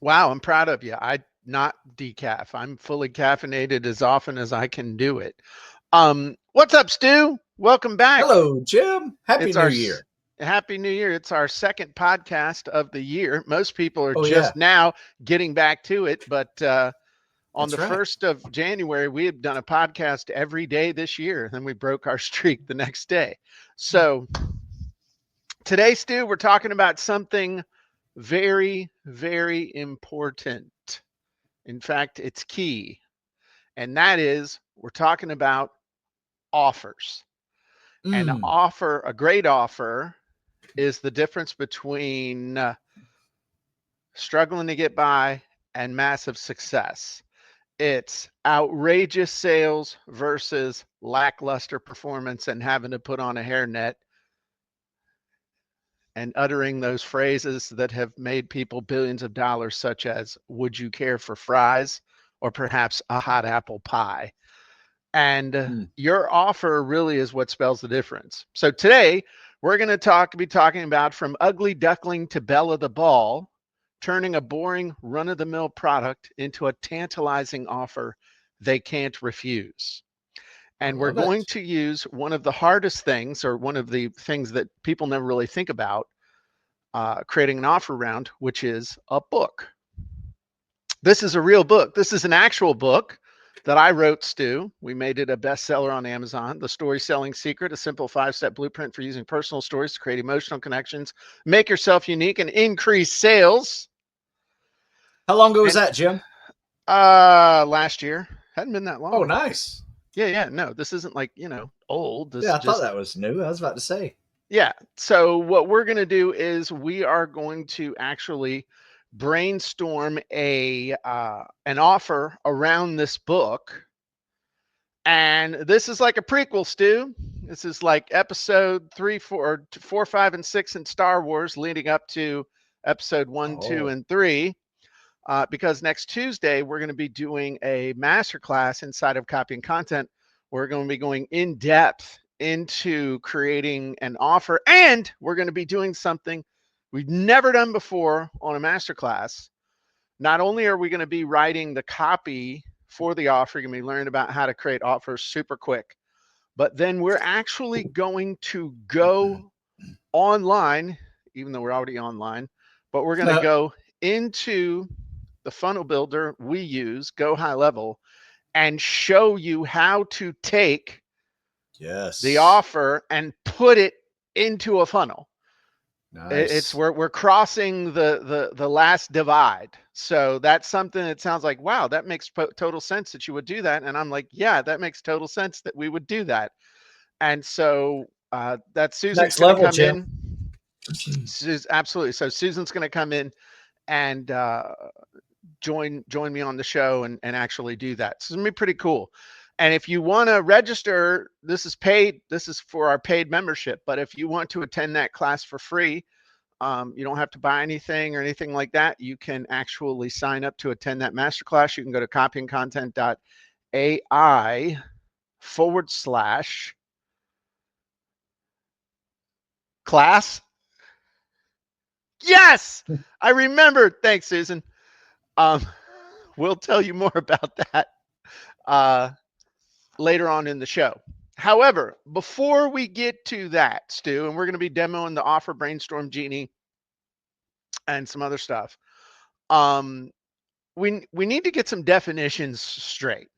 Wow, I'm proud of you. I not decaf. I'm fully caffeinated as often as I can do it. What's up, Stu? Welcome back. Hello, Jim. Happy It's New our Year. Happy New Year. It's our second podcast of the year. Most people are Oh, yeah, just now getting back to it, but on the that's right. 1st of January, we had done a podcast every day this year. Then we broke our streak the next day. So today, Stu, we're talking about something very, very important. In fact, it's key. And that is we're talking about offers. An Mm, offer, a great offer, is the difference between struggling to get by and massive success. It's outrageous sales versus lackluster performance and having to put on a hairnet and uttering those phrases that have made people billions of dollars, such as, would you care for fries? Or perhaps a hot apple pie. And mm. your offer really is what spells the difference. So today we're going to be talking about from ugly duckling to Bella the ball, turning a boring run of the mill product into a tantalizing offer they can't refuse. I And we're love going it. to use one of the hardest things, or one of the things that people never really think about, creating an offer round, which is a book. This is a real book. This is an actual book that I wrote, Stu. We made it a bestseller on Amazon. The Story Selling Secret, a simple 5-step blueprint for using personal stories to create emotional connections, make yourself unique, and increase sales. How long ago was And that, Jim? last year, hadn't been that Oh, long. nice. Yeah. No, this isn't like, old. This Yeah, I thought just, that was new. I was about to say. yeah. So what we're going to do is we are going to actually brainstorm a an offer around this book. And this is like a prequel, Stu. This is like episode 3, 4, 4, 5, and 6 in Star Wars, leading up to episode 1, 2, Oh, and 3. Because next Tuesday we're going to be doing a masterclass inside of Copying Content. We're going to be going in depth into creating an offer, and we're going to be doing something we've never done before on a masterclass. Not only are we going to be writing the copy for the offer, you're going to be learning about how to create offers super quick, but then we're actually going to go online, even though we're already online, but we're going to go into the funnel builder we use, Go High Level, and show you how to take the yes. offer and put it into a funnel. It's Nice. where we're crossing the last divide. So that's something that sounds like, wow, that makes total sense that you would do that. And I'm like, yeah, that makes total sense that we would do that. And so that Susan's Next going to level, come Jim. in. Absolutely. So Susan's going to come in and join me on the show and actually do that. So it's gonna be pretty cool. And if you want to register, this is paid. This is for our paid membership. But if you want to attend that class for free, you don't have to buy anything or anything like that. You can actually sign up to attend that masterclass. You can go to copyingcontent.ai/class. Yes, I remembered. Thanks, Susan. Um, we'll tell you more about that uh, later on in the show. However, before we get to that, Stu, and we're going to be demoing the offer brainstorm genie and some other stuff. Um, we need to get some definitions straight.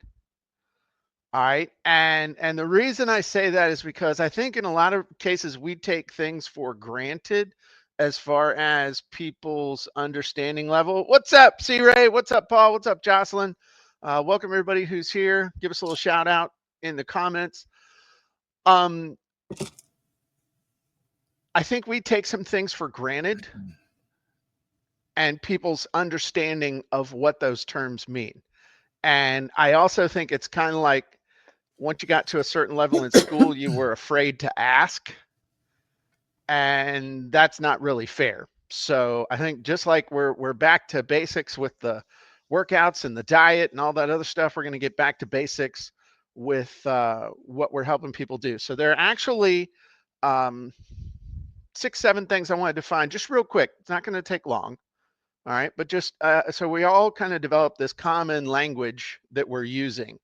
All right. And the reason I say that is because I think in a lot of cases we take things for granted as far as people's understanding level. What's up, C Ray? What's up, Paul? What's up, Jocelyn? Welcome everybody who's here. Give us a little shout out in the comments. Um, I think we take some things for granted and people's understanding of what those terms mean. And I also think it's kind of like once you got to a certain level in school, you were afraid to ask, and that's not really fair. So I think just like we're back to basics with the workouts and the diet and all that other stuff, we're going to get back to basics with what we're helping people do. So there are actually 6, 7 things I want to define just real quick. It's not going to take long. All right. But just so we all kind of develop this common language that we're using.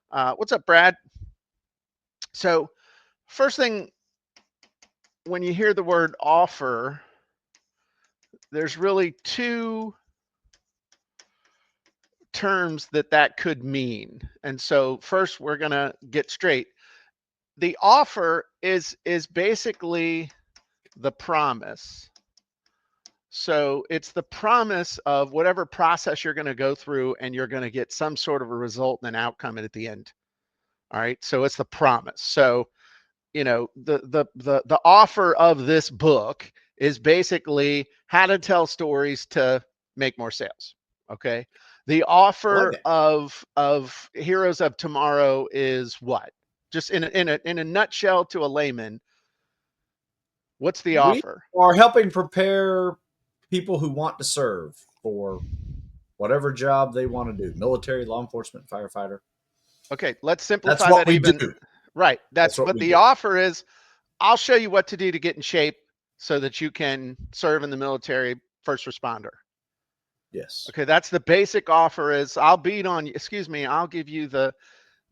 What's up, Brad? So, first thing, when you hear the word offer, there's really two terms that could mean. And so first we're going to get straight. The offer is basically the promise. So it's the promise of whatever process you're going to go through, and you're going to get some sort of a result and an outcome at the end. All right. So it's the promise. So, you know, the offer of this book is basically how to tell stories to make more sales. Okay. The offer of Heroes of Tomorrow is what? Just in a nutshell, to a layman, what's the offer? We are helping prepare people who want to serve for whatever job they want to do: military, law enforcement, firefighter. Okay, let's simplify That's what that we even. do. Right. That's what what we the do. offer is. I'll show you what to do to get in shape so that you can serve in the military, first responder. Yes. Okay, that's the basic offer. Is I'll beat on you. Excuse me. I'll give you the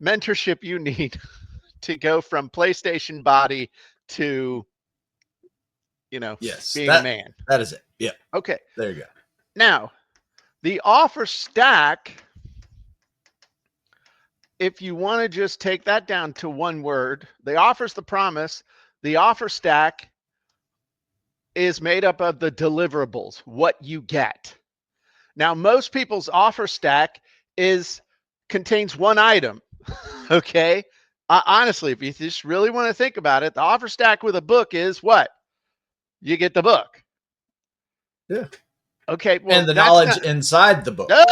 mentorship you need to go from PlayStation body to, you know, Yes. being a man. That is it. Yeah. Okay. There you go. Now, the offer stack, if you want to just take that down to one word, the offer's the promise. The offer stack is made up of the deliverables, what you get. Now, most people's offer stack contains one item. Okay. Honestly, if you just really want to think about it, the offer stack with a book is what? You get the book. Yeah. Okay. Well, and the knowledge inside the book. No.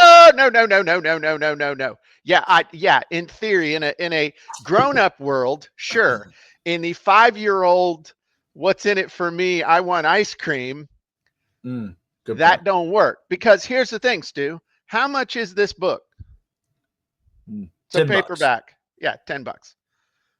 Yeah. In theory, in a grown-up world, sure. In the 5-year-old, what's in it for me? I want ice cream. That don't work, because here's the thing, Stu. How much is this book? It's a paperback. Yeah, $10.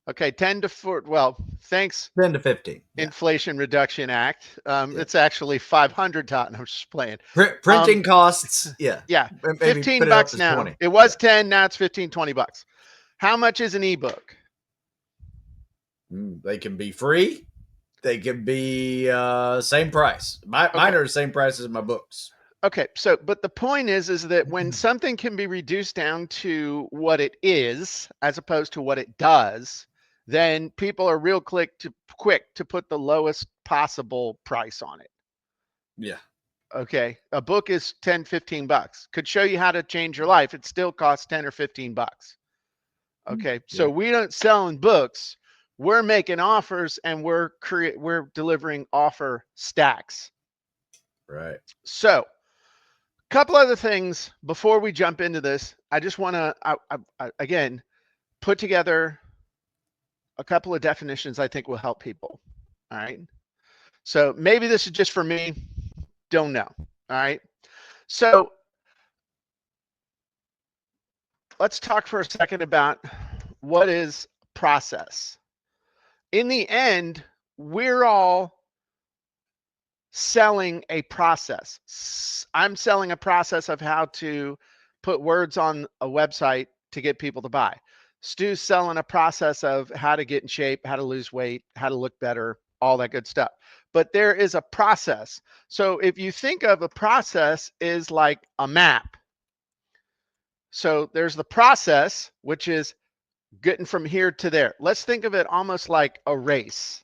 Okay, 10 to 4. Well, thanks. 10 to 15. Inflation Reduction Act. It's actually $500. I'm just playing. Printing costs. Yeah. Yeah. Maybe $15 now. 20. It was 10. Now it's 15, $20. How much is an ebook? They can be free. They can be same price. Mine are the same price as my books. Okay, so but the point is that when something can be reduced down to what it is as opposed to what it does, then people are real quick to put the lowest possible price on it. Yeah. Okay, a book is $10-15. Could show you how to change your life. It still costs $10 or $15. Okay, so we don't selling books. We're making offers, and we're delivering offer stacks. Right. So, a couple other things before we jump into this. I just want to again put together a couple of definitions I think will help people. All right. So maybe this is just for me. Don't know. All right. So let's talk for a second about what is process. In the end, we're all selling a process. I'm selling a process of how to put words on a website to get people to buy. Stu's selling a process of how to get in shape, how to lose weight, how to look better, all that good stuff. But there is a process. So if you think of a process is like a map. So there's the process, which is getting from here to there. Let's think of it almost like a race.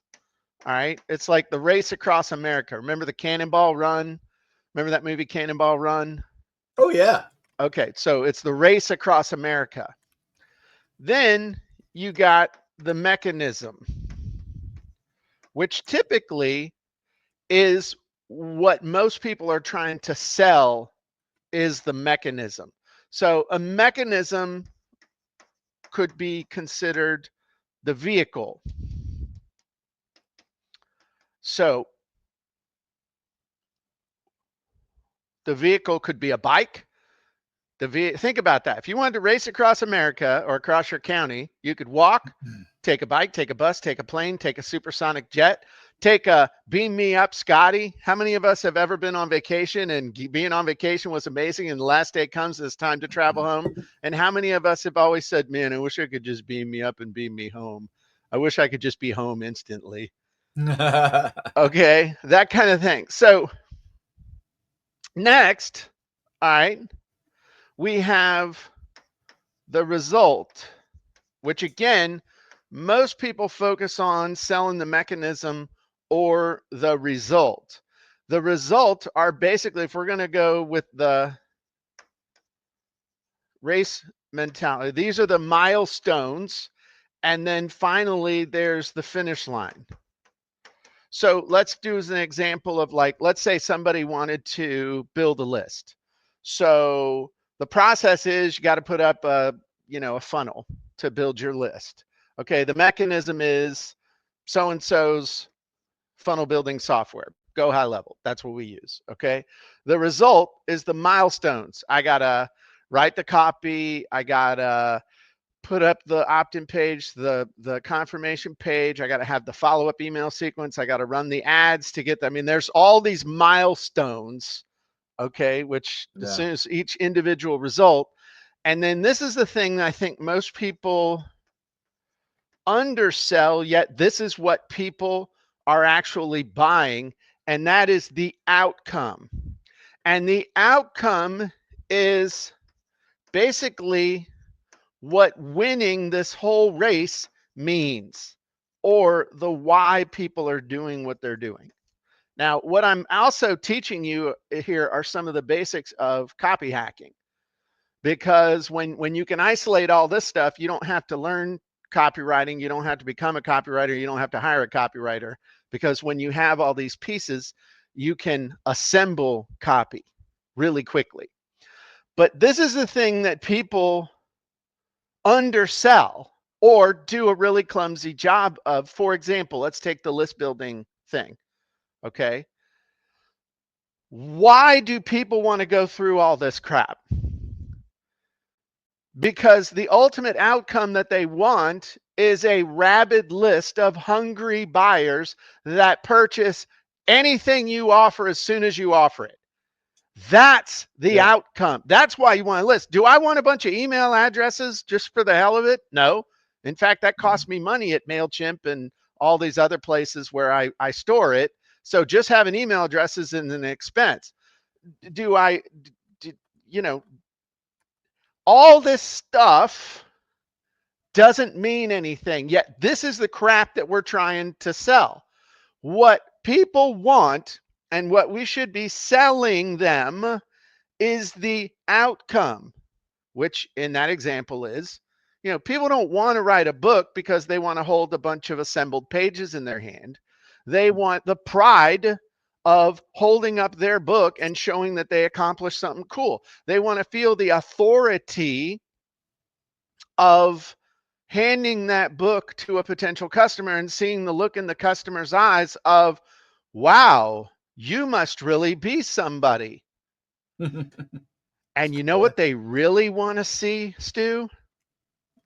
All right. It's like the race across America. Remember the Cannonball Run? Remember that movie Cannonball Run? Oh, yeah. Okay. So it's the race across America. Then you got the mechanism, which typically is what most people are trying to sell, is the mechanism. So a mechanism could be considered the vehicle. So the vehicle could be a bike. Think about that. If you wanted to race across America or across your county, you could walk, take a bike, take a bus, take a plane, take a supersonic jet, Take a beam me up, Scotty. How many of us have ever been on vacation and being on vacation was amazing, and the last day comes, it's time to travel home? And how many of us have always said, man, I wish I could just beam me up and beam me home. I wish I could just be home instantly. Okay, that kind of thing. So next, all right, we have the result, which again, most people focus on selling the mechanism or the result. The result are basically, if we're going to go with the race mentality, these are the milestones. And then finally, there's the finish line. So let's do as an example of, like, let's say somebody wanted to build a list. So the process is you got to put up a funnel to build your list. Okay, the mechanism is so-and-so's funnel building software. Go high level. That's what we use. Okay. The result is the milestones. I got to write the copy. I got to put up the opt-in page, the confirmation page. I got to have the follow-up email sequence. I got to run the ads to get them. I mean, there's all these milestones, okay, which as soon as each individual result. And then this is the thing that I think most people undersell, yet this is what people are actually buying, and that is the outcome. And the outcome is basically what winning this whole race means, or the why people are doing what they're doing. Now, what I'm also teaching you here are some of the basics of copy hacking, because when you can isolate all this stuff, you don't have to learn copywriting, you don't have to become a copywriter, you don't have to hire a copywriter, because when you have all these pieces, you can assemble copy really quickly. But this is the thing that people undersell or do a really clumsy job of. For example, let's take the list building thing. Okay. Why do people want to go through all this crap? Because the ultimate outcome that they want is a rabid list of hungry buyers that purchase anything you offer as soon as you offer it. That's the outcome. That's why you want a list. Do I want a bunch of email addresses just for the hell of it? No. In fact, that costs me money at MailChimp and all these other places where I store it. So just having email addresses is an expense. All this stuff doesn't mean anything. Yet this is the crap that we're trying to sell. What people want and what we should be selling them is the outcome, which in that example is, people don't want to write a book because they want to hold a bunch of assembled pages in their hand. They want the pride of holding up their book and showing that they accomplished something cool. They want to feel the authority of handing that book to a potential customer and seeing the look in the customer's eyes of, wow, you must really be somebody. And you know what they really want to see, Stu?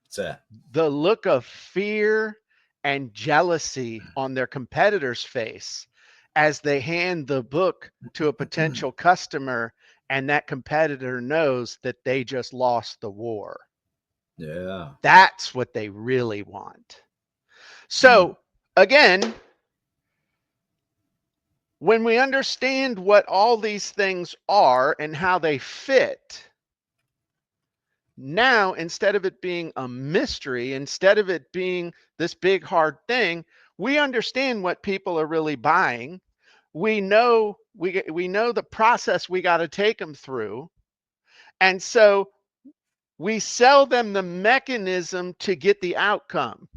What's that? The look of fear and jealousy on their competitor's face as they hand the book to a potential customer, and that competitor knows that they just lost the war. Yeah. That's what they really want. So again, when we understand what all these things are and how they fit, now instead of it being a mystery, instead of it being this big hard thing, we understand what people are really buying. We know the process we got to take them through. And so we sell them the mechanism to get the outcome.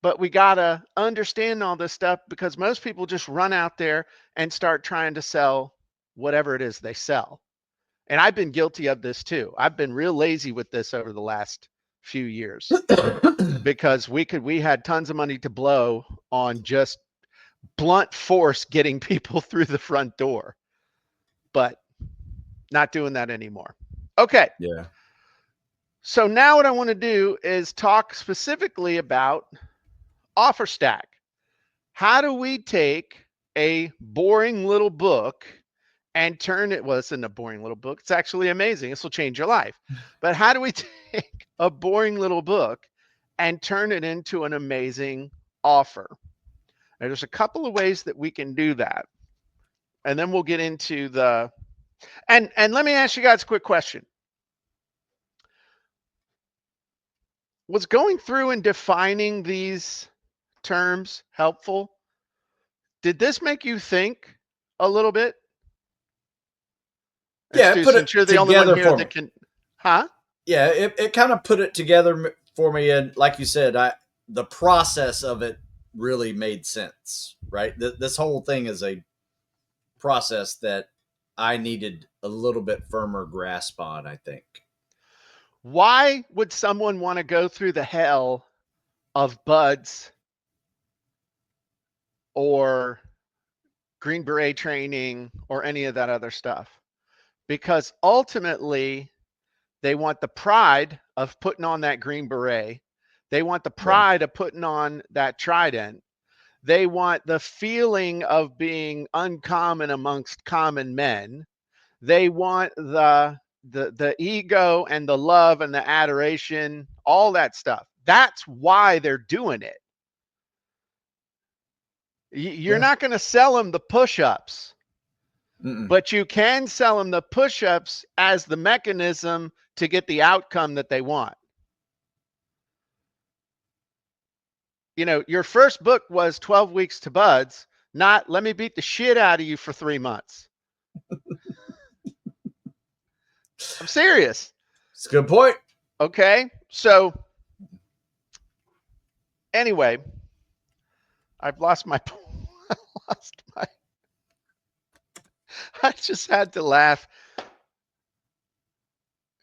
But we got to understand all this stuff, because most people just run out there and start trying to sell whatever it is they sell. And I've been guilty of this too. I've been real lazy with this over the last few years because we had tons of money to blow on just blunt force getting people through the front door, but not doing that anymore. Okay. Yeah. So now what I want to do is talk specifically about offer stack. How do we take a boring little book and turn it, well, it's in a boring little book. It's actually amazing. This will change your life. But how do we take a boring little book and turn it into an amazing offer? And there's a couple of ways that we can do that. And then we'll get into the, and let me ask you guys a quick question. Was going through and defining these terms helpful? Did this make you think a little bit? And Yeah, it Stu, put it since you're the only one together here for me. that can, huh? Yeah, it kind of put it together for me, and like you said, the process of it really made sense. Right, this whole thing is a process that I needed a little bit firmer grasp on, I think. Why would someone want to go through the hell of buds or Green Beret training or any of that other stuff? Because ultimately, they want the pride of putting on that Green Beret. They want the Yeah. pride of putting on that trident. They want the feeling of being uncommon amongst common men. They want the ego and the love and the adoration, all that stuff. That's why they're doing it. You're Yeah. not going to sell them the push-ups, Mm-mm. but you can sell them the push-ups as the mechanism to get the outcome that they want. You know, your first book was 12 Weeks to Buds, not let me beat the shit out of you for 3 months. I'm serious. It's a good point. Okay. So anyway, I've lost my lost my I just had to laugh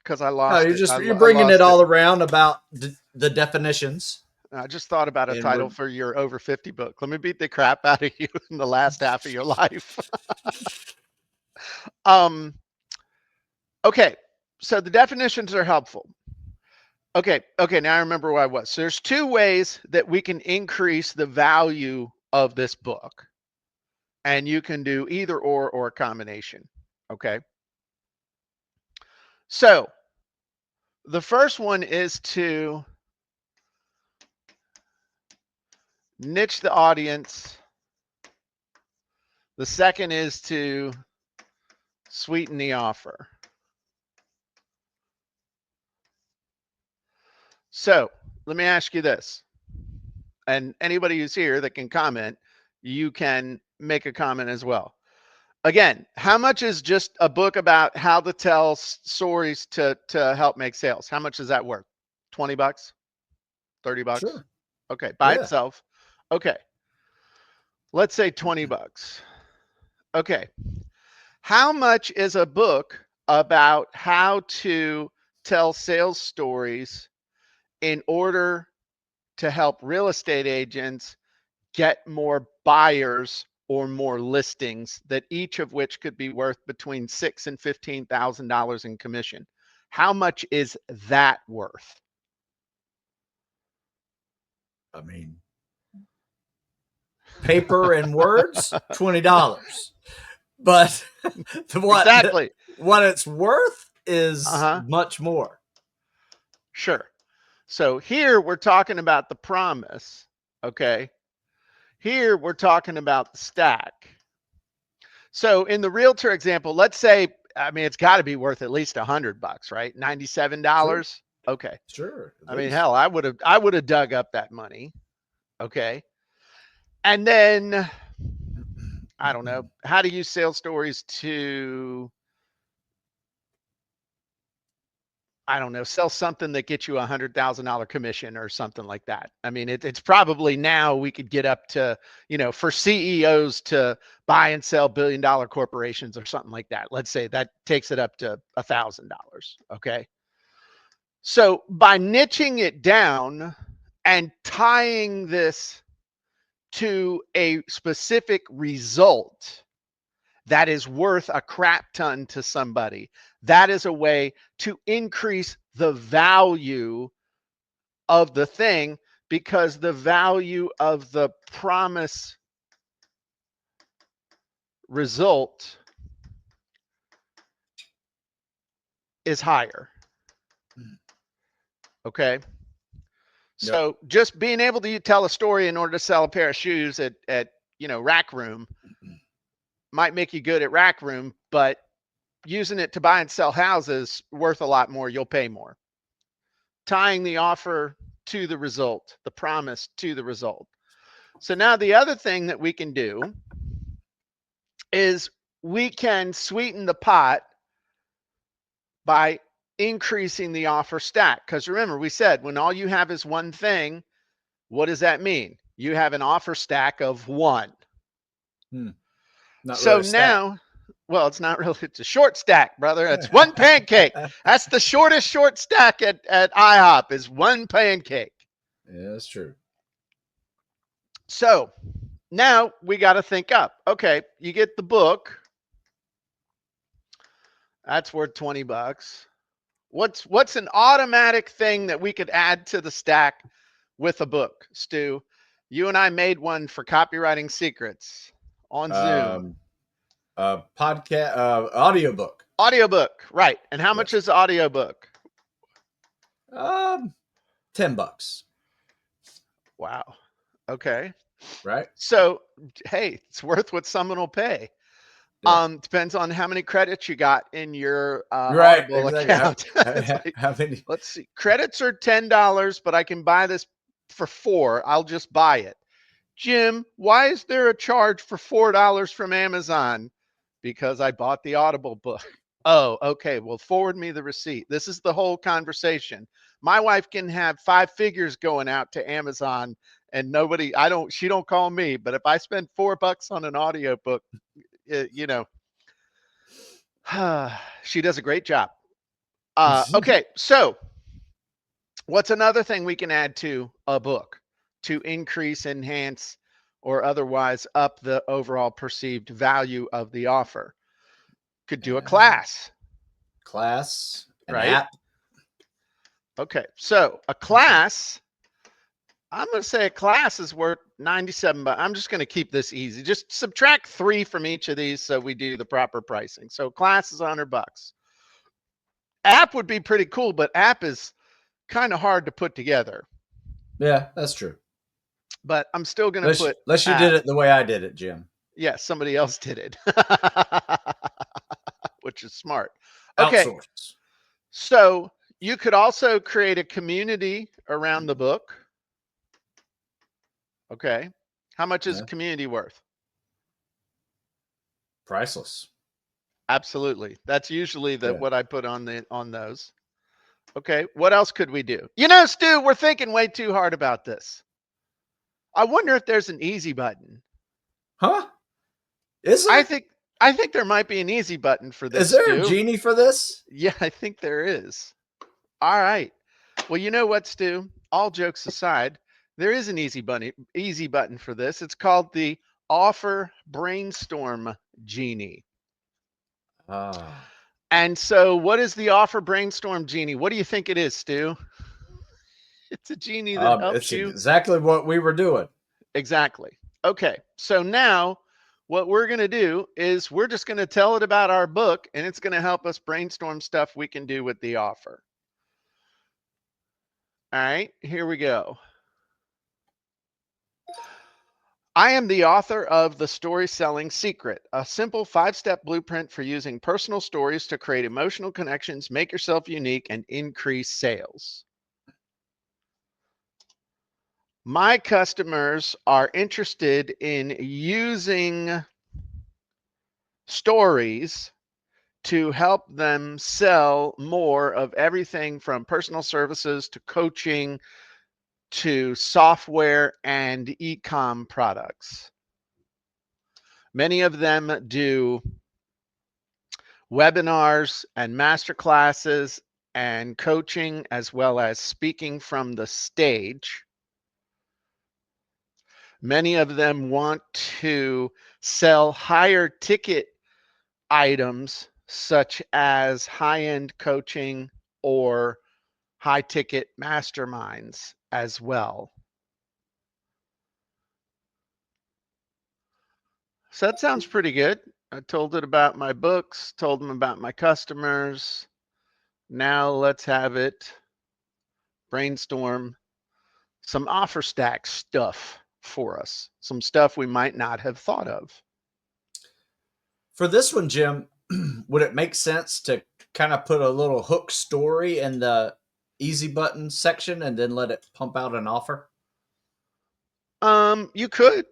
because I No, lost you're it. just I you're bringing it lost it. all around about the definitions, I just thought about a and title for your over 50 book. Let me beat the crap out of you in the last half of your life. um okay. So the definitions are helpful. Okay, now I remember where I was. So there's two ways that we can increase the value of this book. And you can do either or a combination. Okay. So the first one is to niche the audience. The second is to sweeten the offer. So let me ask you this, and anybody who's here that can comment, you can make a comment as well. Again, how much is just a book about how to tell stories to help make sales? How much is that worth? 20 bucks? 30 bucks? sure, Okay, by yeah, itself. Okay. Let's say 20 bucks. Okay. How much is a book about how to tell sales stories in order to help real estate agents get more buyers or more listings, that each of which could be worth between $6,000 and $15,000 in commission? How much is that worth? I mean, paper and words, $20, but Exactly. what it's worth is Uh-huh. much more. Sure. So here we're talking about the promise. Okay. Here we're talking about the stack. So in the realtor example, let's say, I mean, it's got to be worth at least $100, right? Sure, $97. Okay. sure, at I mean, least. hell, I would have dug up that money. Okay. And then I don't know how to use sales stories to, I don't know, sell something that gets you $100,000 commission or something like that. I mean, it's probably now we could get up to, you know, for CEOs to buy and sell $1 billion corporations or something like that. Let's say that takes it up to $1,000. Okay. So by niching it down and tying this to a specific result that is worth a crap ton to somebody, that is a way to increase the value of the thing, because the value of the promise result is higher. Okay. Yep. So just being able to tell a story in order to sell a pair of shoes at Rack Room might make you good at Rack Room, but using it to buy and sell houses worth a lot more. You'll pay more. Tying the offer to the result, the promise to the result. So now the other thing that we can do is we can sweeten the pot by increasing the offer stack. Because remember, we said when all you have is one thing, what does that mean? You have an offer stack of one. Not So really a stack. now, well, it's not really, it's a short stack, brother. It's one pancake. That's the shortest short stack at IHOP is one pancake. Yeah, that's true. So now we got to think up. Okay, you get the book. That's worth $20. What's an automatic thing that we could add to the stack with a book, Stu? You and I made one for copywriting secrets on Zoom. Podcast, audiobook. Audiobook, right. And how much Yes. is the audiobook? $10. Wow. Okay. Right. So, hey, it's worth what someone will pay. Yeah. Depends on how many credits you got in your Right. Audible Exactly. account. Like, How many? let's see. Credits are $10, but I can buy this for $4. I'll just buy it. Jim, why is there a charge for $4 from Amazon? Because I bought the Audible book. Oh, okay. Well, forward me the receipt. This is the whole conversation. My wife can have 5 figures going out to Amazon and she don't call me, but if I spend $4 on an audiobook, she does a great job. Okay. So what's another thing we can add to a book to increase, enhance, or otherwise up the overall perceived value of the offer? Could do a class. An right? app. Okay, so a class, I'm going to say a class is worth 97 bucks. I'm just going to keep this easy. Just subtract 3 from each of these so we do the proper pricing. So class is 100 bucks. App would be pretty cool, but app is kind of hard to put together. Yeah, that's true. But I'm still going to put unless you did it the way I did it, Jim. Yeah, somebody else did it. Which is smart. Okay. Outsource. So you could also create a community around the book. Okay. How much is a community worth? Priceless. Absolutely. That's usually what I put on those. Okay. What else could we do? Stu, we're thinking way too hard about this. I wonder if there's an easy button. Huh? Is there? I think there might be an easy button for this. Is there Stu. a Genie for this? Yeah, I think there is. All right. Well, you know what, Stu? All jokes aside, there is an easy button for this. It's called the Offer Brainstorm Genie. And so what is the Offer Brainstorm Genie? What do you think it is, Stu? It's a genie that helps you. Exactly what we were doing. Exactly. Okay. So now what we're going to do is we're just going to tell it about our book, and it's going to help us brainstorm stuff we can do with the offer. All right, here we go. I am the author of The Story Selling Secret, a simple 5-step blueprint for using personal stories to create emotional connections, make yourself unique, and increase sales. My customers are interested in using stories to help them sell more of everything from personal services to coaching to software and e-com products. Many of them do webinars and masterclasses and coaching, as well as speaking from the stage. Many of them want to sell higher ticket items such as high-end coaching or high-ticket masterminds as well. So that sounds pretty good. I told it about my books, told them about my customers. Now let's have it brainstorm some offer stack stuff for us, some stuff we might not have thought of. For this one, Jim, would it make sense to kind of put a little hook story in the easy button section and then let it pump out an offer? You could.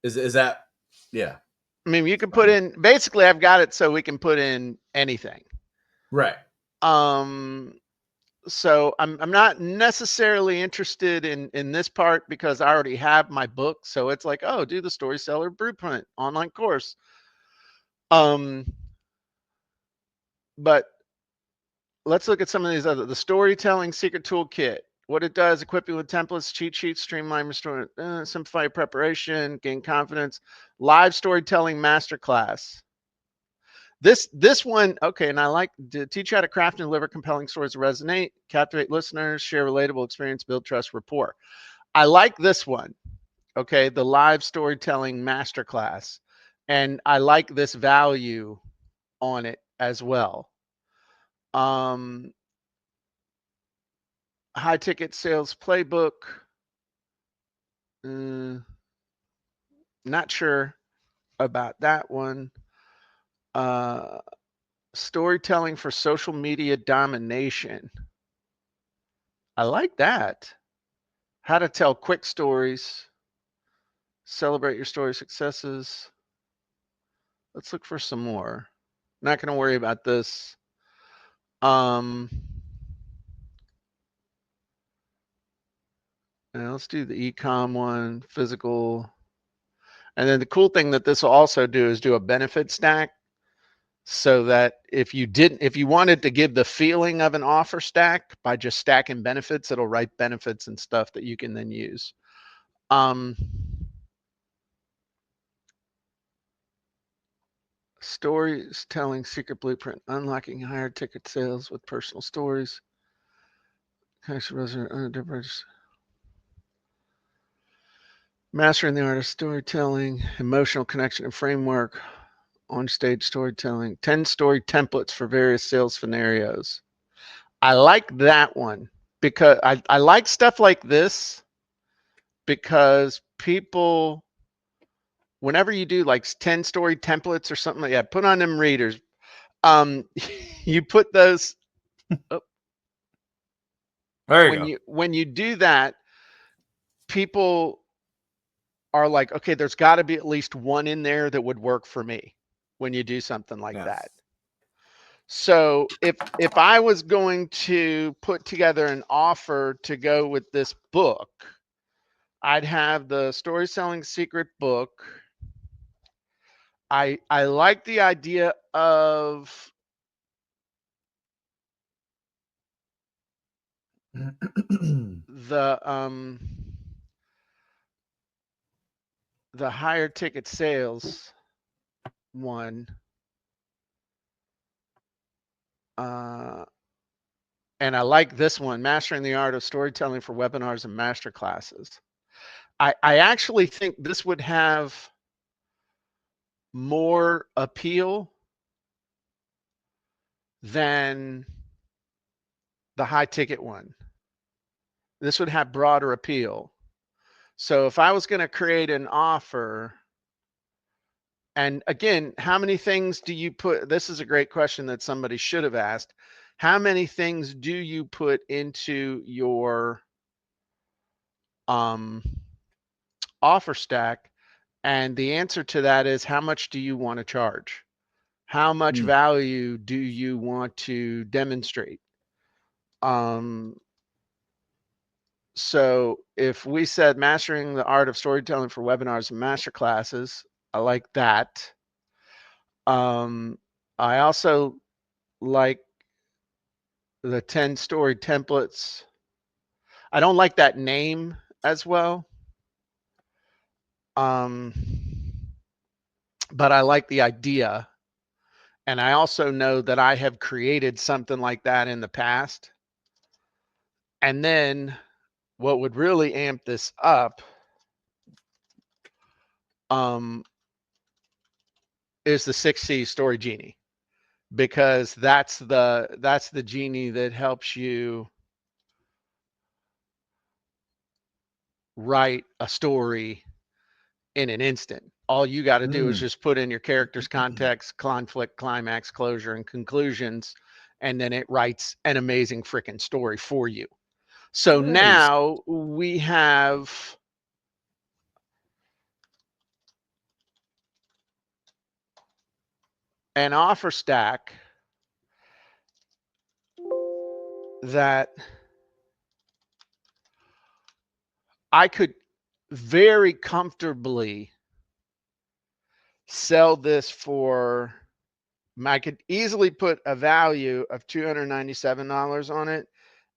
Is that yeah? I mean, you could put in, basically I've got it so we can put in anything. Right. Um so I'm not necessarily interested in this part because I already have my book. So it's like, oh, do the story seller blueprint online course. Um but let's look at some of these other, the storytelling secret toolkit. What it does: equip you with templates, cheat sheets, streamline restore, simplify your preparation, gain confidence. Live storytelling masterclass. This one, okay, and I like to teach you how to craft and deliver compelling stories that resonate, captivate listeners, share relatable experience, build trust, rapport. I like this one. Okay, the live storytelling masterclass, and I like this value on it as well. Um, high ticket sales playbook. Uh, not sure about that one. Uh, storytelling for social media domination. I like that. How to tell quick stories, celebrate your story successes. Let's look for some more. Not going to worry about this. Um, let's do the e-com one, physical. And then the cool thing that this will also do is do a benefit stack, so that if you wanted to give the feeling of an offer stack by just stacking benefits, it'll write benefits and stuff that you can then use. Stories telling secret blueprint, unlocking higher ticket sales with personal stories. Mastering the art of storytelling, emotional connection and framework, on stage storytelling, 10 story templates for various sales scenarios. I like that one because I like stuff like this, because people, whenever you do like 10 story templates or something like that, put on them readers. You put those, oh, There you go. when you do that, people are like, okay, there's got to be at least one in there that would work for me when you do something like Yeah. that. So if I was going to put together an offer to go with this book, I'd have the story selling secret book. I like the idea of the the higher ticket sales one. And I like this one, mastering the art of storytelling for webinars and master classes. I actually think this would have more appeal than the high ticket one. This would have broader appeal. So if I was going to create an offer, and again, how many things do you put? This is a great question that somebody should have asked. How many things do you put into your offer stack? And the answer to that is, how much do you want to charge? How much value do you want to demonstrate? So if we said mastering the art of storytelling for webinars and master classes, I like that. I also like the 10 story templates. I don't like that name as well. But I like the idea. And I also know that I have created something like that in the past. And then what would really amp this up, is the 6C Story Genie, because that's the genie that helps you write a story in an instant. All you got to do is Mm. just put in your character's context, conflict, climax, closure, and conclusions, and then it writes an amazing freaking story for you. So Nice. now we have an offer stack that I could very comfortably sell this for. I could easily put a value of $297 on it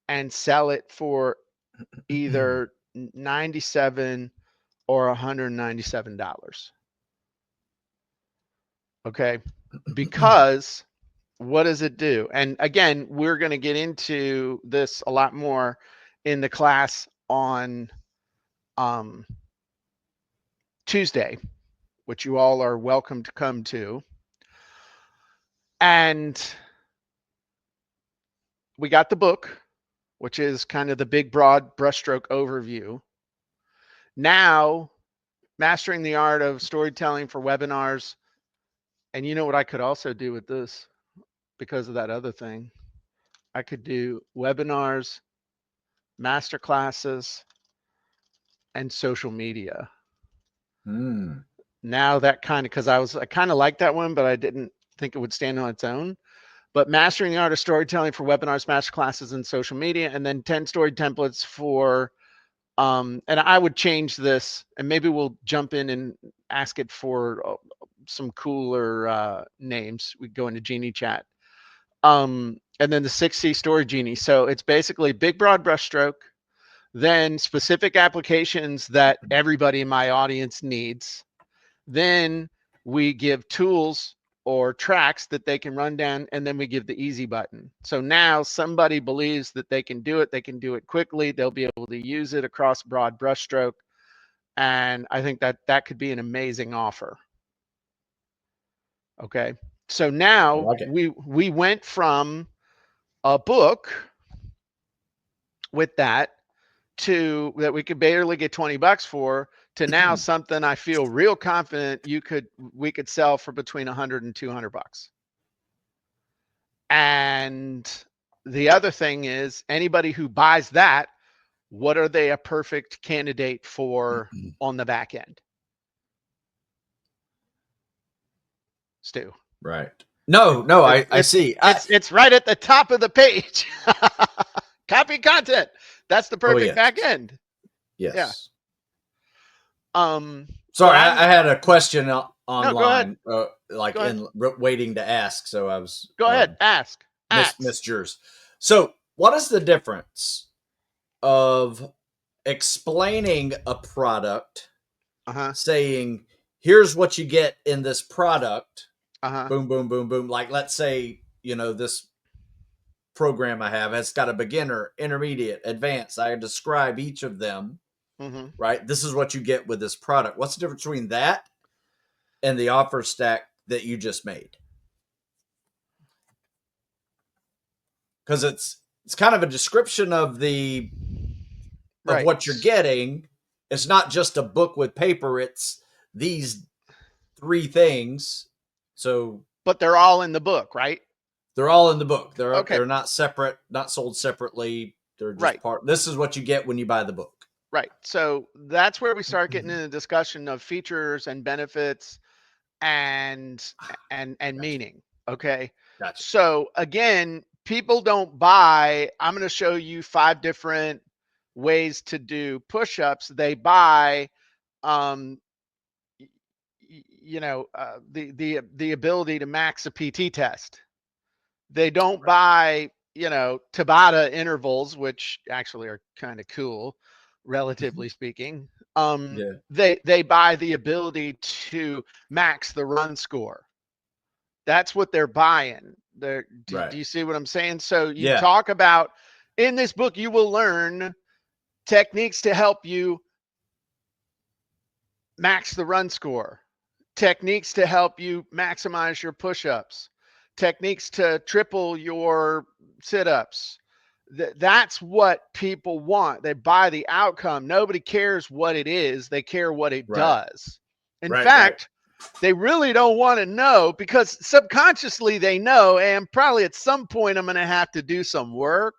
and sell it for either 97 or $197. Okay. Because what does it do? And again, we're going to get into this a lot more in the class on um, Tuesday, which you all are welcome to come to. And we got the book, which is kind of the big, broad brushstroke overview. Now, mastering the art of storytelling for webinars. And you know what I could also do with this because of that other thing? I could do webinars, master classes, and social media. Mm. Now that kind of, because I kind of like that one, but I didn't think it would stand on its own. But mastering the art of storytelling for webinars, master classes, and social media, and then 10 story templates for, and I would change this, and maybe we'll jump in and ask it for some cooler names. We go into Genie chat. And then the 6C Story Genie. So it's basically big, broad brushstroke, then specific applications that everybody in my audience needs. Then we give tools or tracks that they can run down, and then we give the easy button. So now somebody believes that they can do it quickly, they'll be able to use it across broad brushstroke. And I think that could be an amazing offer. Okay. So I now like it. we went from a book with that to that we could barely get 20 bucks for, to now something I feel real confident we could sell for between 100 and 200 bucks. And the other thing is, anybody who buys that, what are they a perfect candidate for on the back end? Stu. Right. No, I see. It's right at the top of the page. Copy content. That's the perfect yes. back end. Yes. Yeah. Sorry, I had a question online, Go ahead. waiting to ask. So I was Go ahead. Ask. Miss Jers. So, what is the difference of explaining a product, saying, "Here's what you get in this product," boom, boom, boom, boom. Like, let's say, this program I have has got a beginner, intermediate, advanced. I describe each of them. Right? This is what you get with this product. What's the difference between that and the offer stack that you just made? Because it's kind of a description of what you're getting. It's not just a book with paper. It's these 3 things. So, but they're all in the book, right? They're all in the book. They're okay. They're not separate, not sold separately. They're just part. This is what you get when you buy the book. Right. So that's where we start getting into the discussion of features and benefits and gotcha. Meaning. Okay. Gotcha. So again, people don't buy, I'm going to show you 5 different ways to do push-ups. They buy the ability to max a PT test. They don't buy, Tabata intervals, which actually are kind of cool, relatively speaking. They buy the ability to max the run score. That's what they're buying. Do you see what I'm saying? So you talk about, in this book, you will learn techniques to help you max the run score, techniques to help you maximize your push-ups, techniques to triple your sit-ups. That's what people want. They buy the outcome. Nobody cares what it is. They care what it Right. does. In Right. Right. fact, they really don't want to know, because subconsciously they know, and probably at some point I'm going to have to do some work.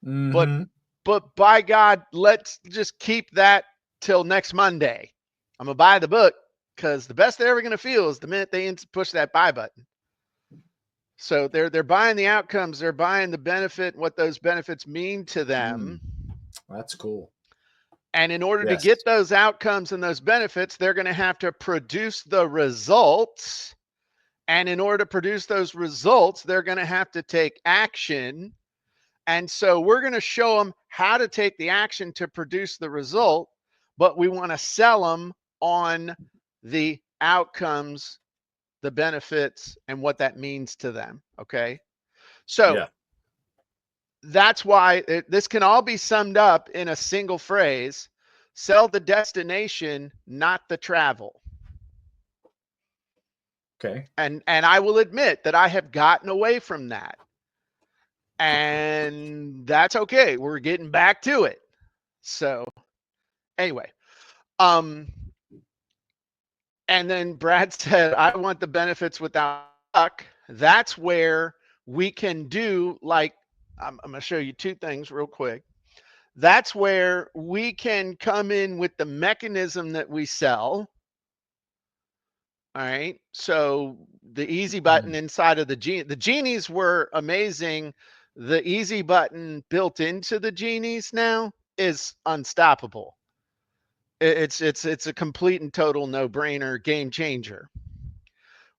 But Mm-hmm. but by God, let's just keep that till next Monday. I'm gonna buy the book, because the best they're ever gonna feel is the minute they push that buy button. So they're buying the outcomes, they're buying the benefit, what those benefits mean to them. That's cool. And in order to Yes. get those outcomes and those benefits, they're going to have to produce the results. And in order to produce those results, they're going to have to take action. And so we're going to show them how to take the action to produce the result, but we want to sell them on the outcomes, the benefits, and what that means to them. Okay. So Yeah. that's why this can all be summed up in a single phrase: sell the destination, not the travel. Okay. And I will admit that I have gotten away from that. And that's okay. We're getting back to it. So anyway, and then Brad said, I want the benefits without luck. That's where we can do, like, I'm going to show you two things real quick. That's where we can come in with the mechanism that we sell. All right. So the easy button inside of the genies were amazing. The easy button built into the genies now is unstoppable. It's a complete and total no-brainer, game changer.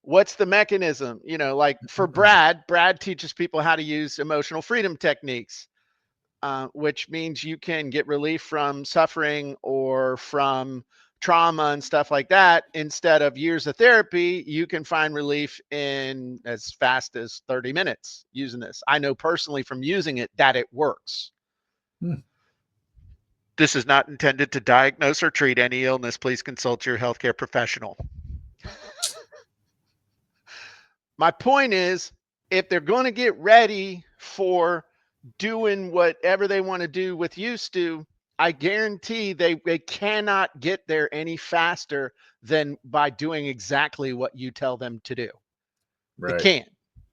What's the mechanism? You know, like for Brad teaches people how to use emotional freedom techniques, which means you can get relief from suffering or from trauma and stuff like that. Instead of years of therapy, you can find relief in as fast as 30 minutes using this. I know personally from using it that it works. This is not intended to diagnose or treat any illness. Please consult your healthcare professional. My point is, if they're going to get ready for doing whatever they want to do with used to, I guarantee they cannot get there any faster than by doing exactly what you tell them to do. They Right. can't.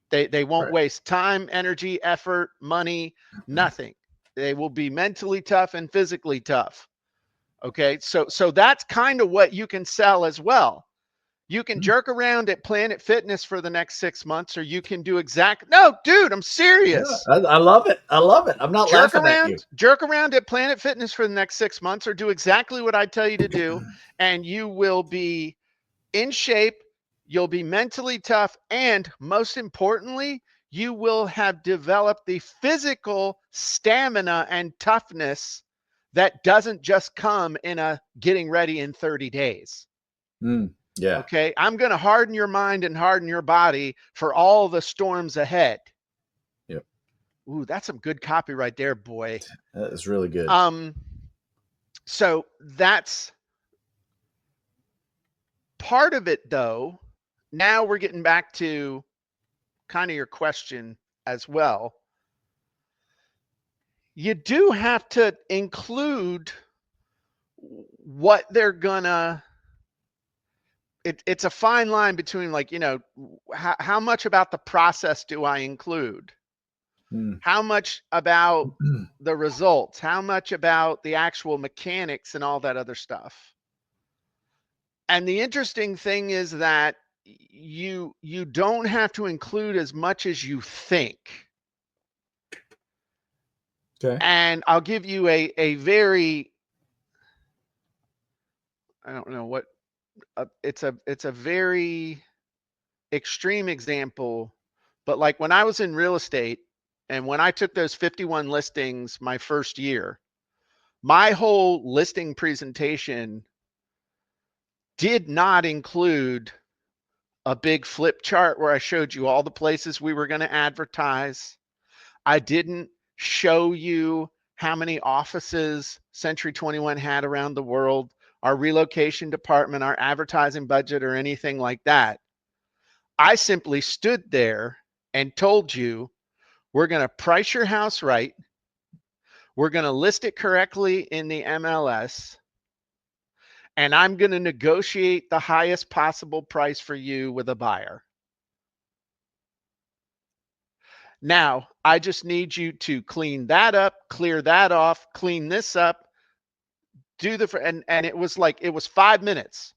They won't Right. waste time, energy, effort, money, nothing. They will be mentally tough and physically tough. Okay, so that's kind of what you can sell as well. You can jerk around at Planet Fitness for the next 6 months, or you can do no, dude, I'm serious. Yeah, I love it. I love it. I'm not laughing at you. Jerk around at Planet Fitness for the next 6 months, or do exactly what I tell you to do, and you will be in shape. You'll be mentally tough, and most importantly, you will have developed the physical stamina and toughness that doesn't just come in a getting ready in 30 days. Yeah. Okay. I'm going to harden your mind and harden your body for all the storms ahead. Yep. Ooh, that's some good copy right there, boy. That is really good. So that's part of it, though. Now we're getting back to kind of your question as well. You do have to include what they're gonna. It's a fine line between, like, you know, how much about the process do I include? How much about the results? How much about the actual mechanics and all that other stuff? And the interesting thing is that you don't have to include as much as you think. Okay. And I'll give you a very, I don't know what, it's a very extreme example, but like when I was in real estate and when I took those 51 listings my first year, my whole listing presentation did not include a big flip chart where I showed you all the places we were going to advertise. I didn't show you how many offices Century 21 had around the world, our relocation department, our advertising budget, or anything like that. I simply stood there and told you, we're going to price your house right. We're going to list it correctly in the MLS, and I'm going to negotiate the highest possible price for you with a buyer. Now, I just need you to clean that up, clear that off, clean this up, do the, and it was like, it was 5 minutes.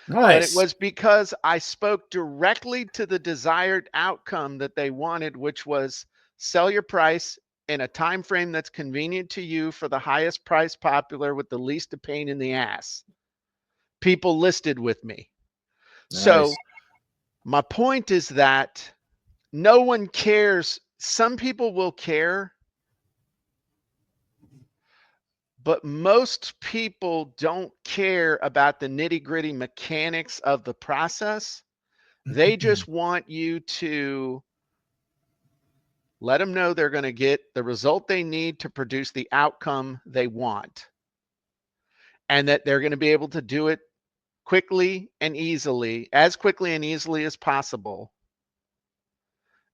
But it Nice. was because I spoke directly to the desired outcome that they wanted, which was sell your price in a time frame that's convenient to you for the highest price popular with the least of pain in the ass. People listed with me. So Nice. my point is that no one cares. Some people will care, but most people don't care about the nitty-gritty mechanics of the process. They just want you to let them know they're going to get the result they need to produce the outcome they want, and that they're going to be able to do it quickly and easily, as quickly and easily as possible,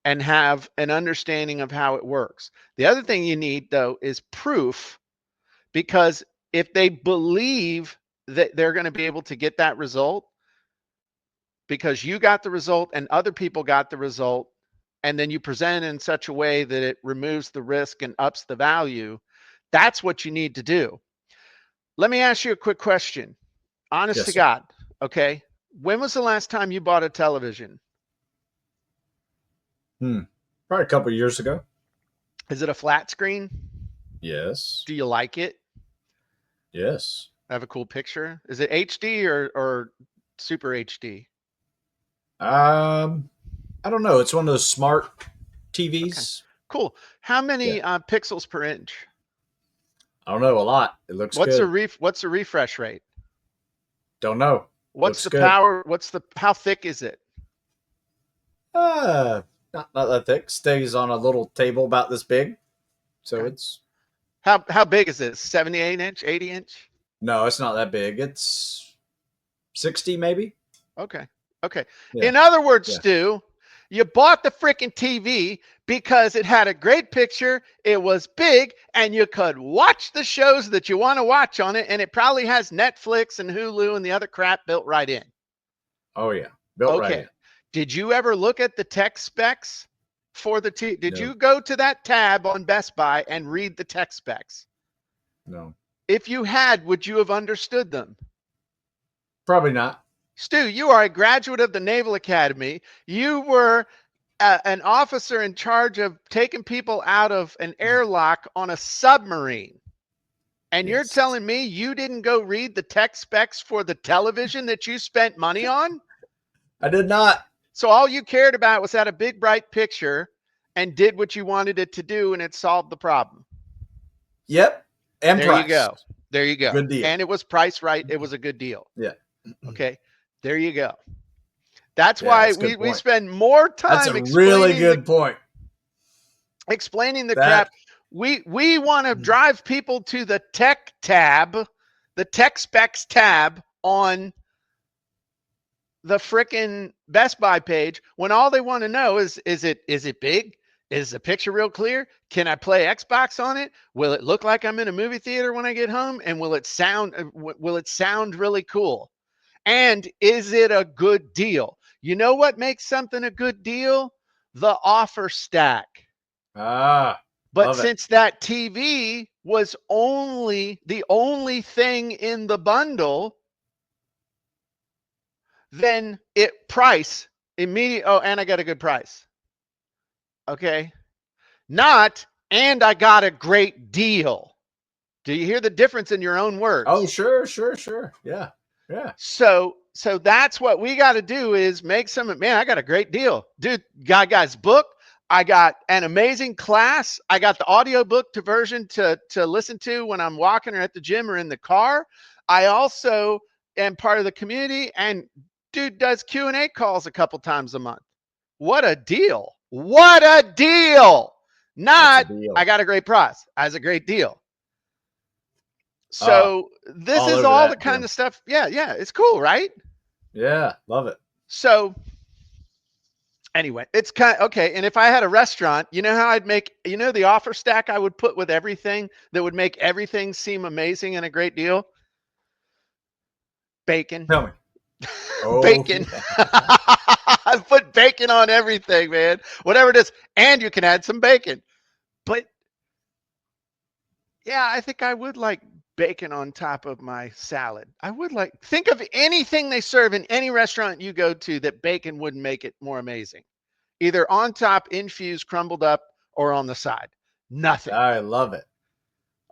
and have an understanding of how it works. The other thing you need, though, is proof, because if they believe that they're going to be able to get that result because you got the result and other people got the result, and then you present it in such a way that it removes the risk and ups the value, that's what you need to do. Let me ask you a quick question. Honest Yes, to sir. God, okay? When was the last time you bought a television? Probably a couple of years ago. Is it a flat screen? Yes. Do you like it? Yes. Have a cool picture? Is it HD or super HD? I don't know. It's one of those smart Okay, TVs. cool. How Yeah. many pixels per inch? I don't know. A lot. It looks good. What's the refresh rate? Don't know. What's Looks the good. power? How thick is it? Uh, not that thick. Stays on a little table about this big. So Okay. it's How big is it? 78 inch, 80 inch? no, it's not that big. It's 60 maybe. Okay. Okay. Yeah. In other words, Yeah. Stu, you bought the freaking TV because it had a great picture, it was big, and you could watch the shows that you want to watch on it, and it probably has Netflix and Hulu and the other crap built right in. Oh yeah. Built right in. Okay. Did you ever look at the tech specs for the TV? Did No. you go to that tab on Best Buy and read the tech specs? No. If you had, would you have understood them? Probably not. Stu, you are a graduate of the Naval Academy. You were an officer in charge of taking people out of an airlock on a submarine. And you're Yes. telling me you didn't go read the tech specs for the television that you spent money on? I did not. So all you cared about was that a big, bright picture and did what you wanted it to do, and it solved the problem. Yep. And There price. you go. There you go. Good deal. And it was priced right. It was a good deal. Yeah. Okay. There you go. That's Yeah, why that's a good we point. spend more That's time a really explaining good point. the That crap. We want to drive people to the tech tab, the tech specs tab on the frickin' Best Buy page, when all they want to know is it big? Is the picture real clear? Can I play Xbox on it? Will it look like I'm in a movie theater when I get home? And will it sound really cool? And is it a good deal? You know what makes something a good deal? The offer stack. But love it. since that TV was the only thing in the bundle, then it price immediate. Oh, and I got a good price. Okay. Not, and I got a great deal. Do you hear the difference in your own words? Oh, sure. Yeah. Yeah. So that's what we got to do is make some, man, I got a great deal. Dude, guy's book. I got an amazing class. I got the audiobook version to listen to when I'm walking or at the gym or in the car. I also am part of the community, and dude does Q&A calls a couple times a month. What a deal. What a deal. Not, That's a deal. I got a great price. That's a great deal. So this All is over all the that, kind Jim. of stuff. Yeah, yeah, it's cool, right? Yeah, love it. So anyway, it's kind of okay. And if I had a restaurant, you know how I'd make, you know, the offer stack I would put with everything that would make everything seem amazing and a great deal? Bacon. Tell me. Oh, Bacon. yeah. I put bacon on everything, man. Whatever it is. And you can add some bacon. But yeah, I think I would like bacon on top of my salad. I would like, think of anything they serve in any restaurant you go to that bacon wouldn't make it more amazing. Either on top, infused, crumbled up, or on the side. Nothing. I love it.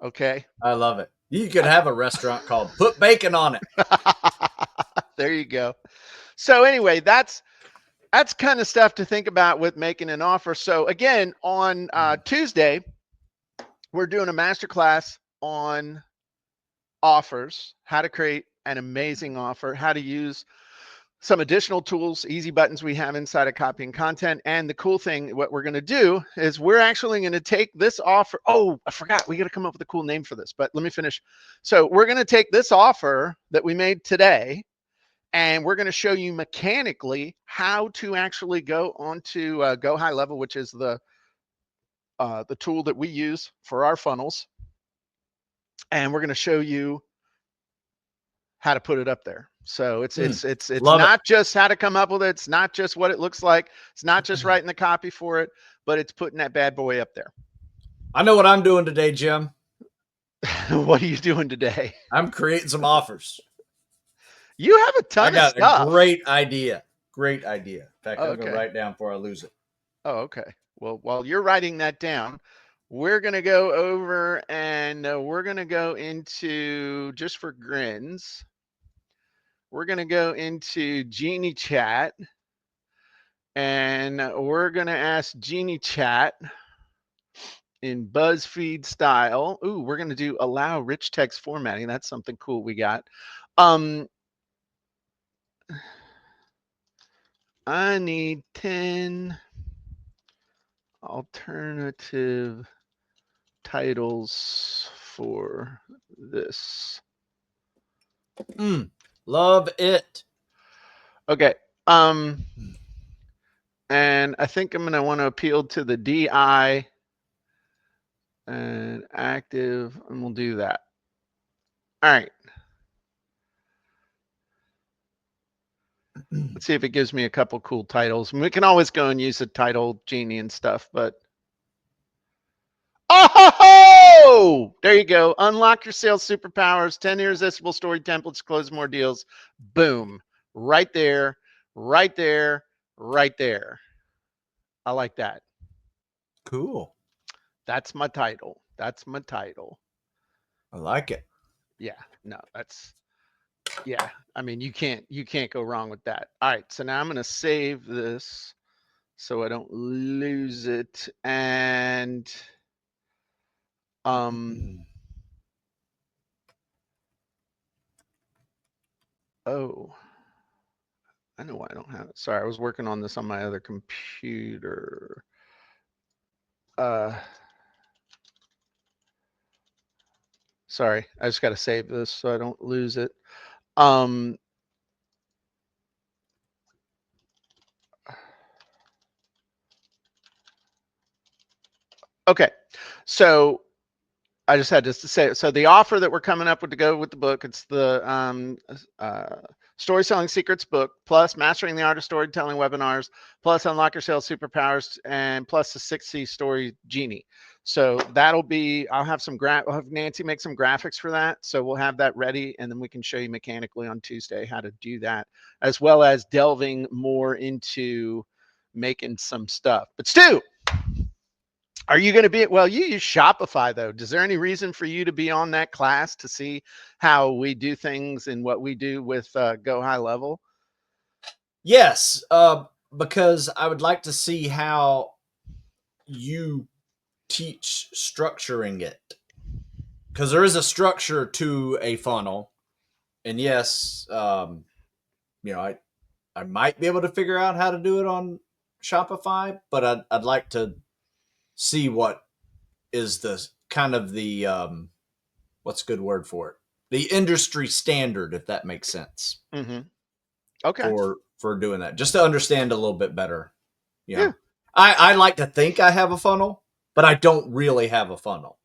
Okay. I love it. You could have a restaurant called Put Bacon on It. There you go. So anyway, that's kind of stuff to think about with making an offer. So again, on Tuesday, we're doing a masterclass on offers, how to create an amazing offer, how to use some additional tools, easy buttons we have inside of copying content. And the cool thing, what we're going to do is we're actually going to take this offer. Oh, I forgot. We got to come up with a cool name for this, but let me finish. So we're going to take this offer that we made today, and we're going to show you mechanically how to actually go onto Go High Level, which is the tool that we use for our funnels. And we're going to show you how to put it up there. So it's Love it. not just how to come up with it. It's not just what it looks like. It's not just writing the copy for it, but it's putting that bad boy up there. I know what I'm doing today, Jim. What are you doing today? I'm creating some offers. You have a I ton of got a stuff. great idea. Great idea. In fact, Oh, I'm going to write it down before I lose it. Oh, okay. Well, while you're writing that down, we're going to go over and we're going to go into, just for grins, we're going to go into Genie Chat, and we're going to ask Genie Chat in BuzzFeed style. Ooh, we're going to do allow rich text formatting. That's something cool we got. I need 10 alternative titles for this. Love it. Okay. And I think I'm going to want to appeal to the DI and active, and we'll do that. All right. Let's see if it gives me a couple cool titles. And we can always go and use the title Genie and stuff, but oh, there you go. Unlock your sales superpowers, 10 irresistible story templates, close more deals. Boom. Right there, right there, right there. I like that. Cool. That's my title. That's my title. I like it. Yeah, no, that's, yeah. I mean, you can't go wrong with that. All right, so now I'm going to save this so I don't lose it. And oh, I know why I don't have it. Sorry, I was working on this on my other computer. Sorry, I just got to save this so I don't lose it. Okay, so I just had to say, so the offer that we're coming up with to go with the book, it's the Story Selling Secrets book, plus Mastering the Art of Storytelling webinars, plus Unlock Your Sales Superpowers, and plus the 6C Story Genie. So that'll be, I'll have Nancy make some graphics for that. So we'll have that ready, and then we can show you mechanically on Tuesday how to do that, as well as delving more into making some stuff. But Stu, are you going to be, well, you use Shopify though. Is there any reason for you to be on that class to see how we do things and what we do with Go High Level? Yes, because I would like to see how you teach structuring it. Because there is a structure to a funnel. And yes, you know, I might be able to figure out how to do it on Shopify, but I'd like to see what is the kind of the what's a good word for it? The industry standard, if that makes sense. Mm-hmm. Okay. For doing that, just to understand a little bit better. You Yeah. know, I like to think I have a funnel, but I don't really have a funnel.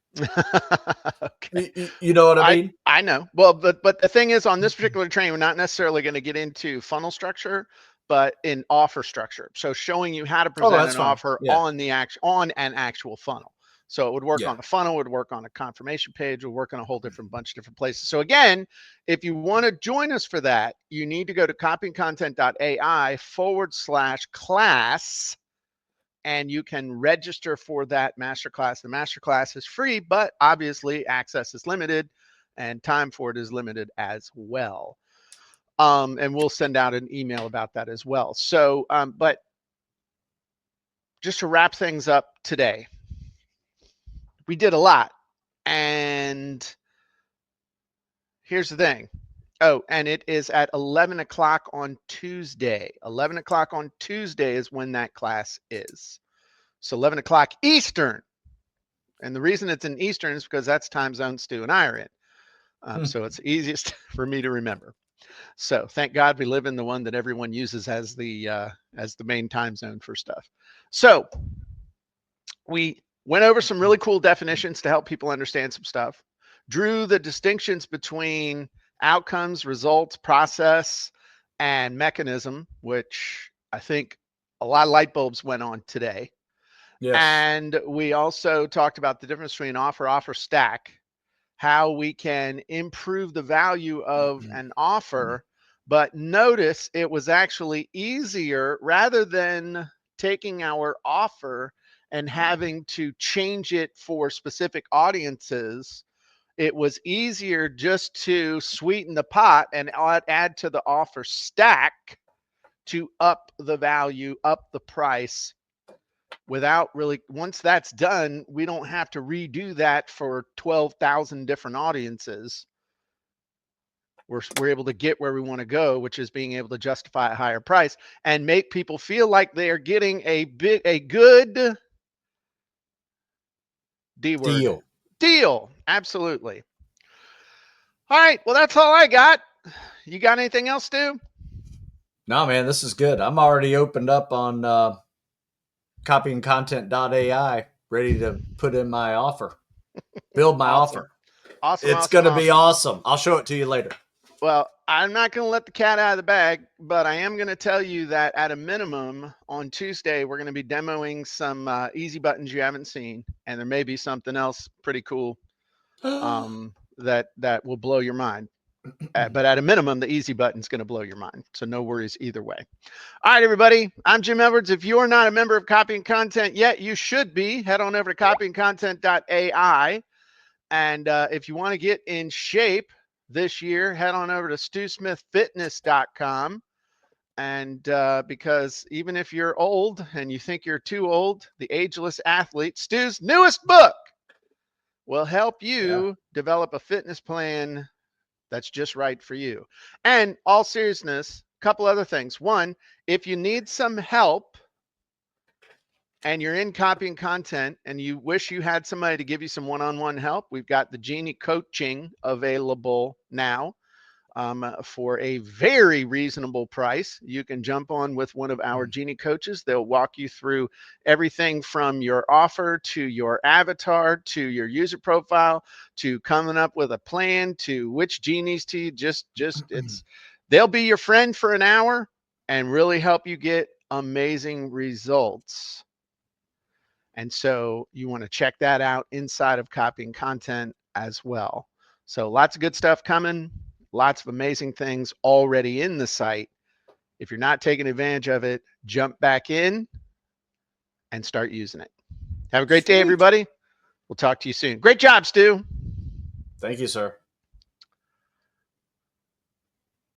Okay. You know what I I mean? I know. Well, but the thing is, on this particular training, we're not necessarily going to get into funnel structure, but in offer structure. So showing you how to Oh, present that's an fine. offer Yeah, on an actual funnel. So it would work yeah. on a funnel, it would work on a confirmation page, it would work on a whole different bunch of different places. So again, if you want to join us for that, you need to go to copyandcontent.ai/class, and you can register for that masterclass. The masterclass is free, but obviously access is limited and time for it is limited as well. And we'll send out an email about that as well. So, but just to wrap things up today, we did a lot. And here's the thing. Oh, and it is at 11 o'clock on Tuesday. 11 o'clock on Tuesday is when that class is. So 11 o'clock Eastern. And the reason it's in Eastern is because that's time zone Stu and I are in. So it's easiest for me to remember. So thank God we live in the one that everyone uses as the main time zone for stuff. So we went over some really cool definitions to help people understand some stuff, drew the distinctions between outcomes, results, process, and mechanism, which I think a lot of light bulbs went on today. Yes. And we also talked about the difference between offer stack, how we can improve the value of an offer. But notice it was actually easier, rather than taking our offer and having to change it for specific audiences. It was easier just to sweeten the pot and add to the offer stack to up the value, up the price, without really, once that's done, we don't have to redo that for 12,000 different audiences. We're able to get where we want to go, which is being able to justify a higher price and make people feel like they are getting a good D word deal. Absolutely. All right. Well, that's all I got. You got anything else, Stu? No, man, this is good. I'm already opened up on copyandcontent.ai, ready to put in my offer, build my Awesome. offer. Awesome. It's Awesome. going to be Awesome. awesome. I'll show it to you later. Well, I'm not going to let the cat out of the bag, but I am going to tell you that at a minimum on Tuesday, we're going to be demoing some easy buttons you haven't seen. And there may be something else pretty cool that will blow your mind. But at a minimum, the easy button is going to blow your mind. So no worries either way. All right, everybody. I'm Jim Edwards. If you're not a member of Copy and Content yet, you should be. Head on over to copyandcontent.ai. And if you want to get in shape this year, head on over to stewsmithfitness.com. And because even if you're old and you think you're too old, the Ageless Athlete, Stu's newest book, will help you develop a fitness plan that's just right for you. And all seriousness, a couple other things. One, if you need some help and you're in copy and content and you wish you had somebody to give you some one-on-one help, we've got the Genie coaching available now for a very reasonable price. You can jump on with one of our Genie coaches. They'll walk you through everything from your offer to your avatar to your user profile to coming up with a plan to which genies to they'll be your friend for an hour and really help you get amazing results. And so you want to check that out inside of Copy and Content as well. So lots of good stuff coming, lots of amazing things already in the site. If you're not taking advantage of it, jump back in and start using it. Have a great day, everybody. We'll talk to you soon. Great job, Stu. Thank you, sir.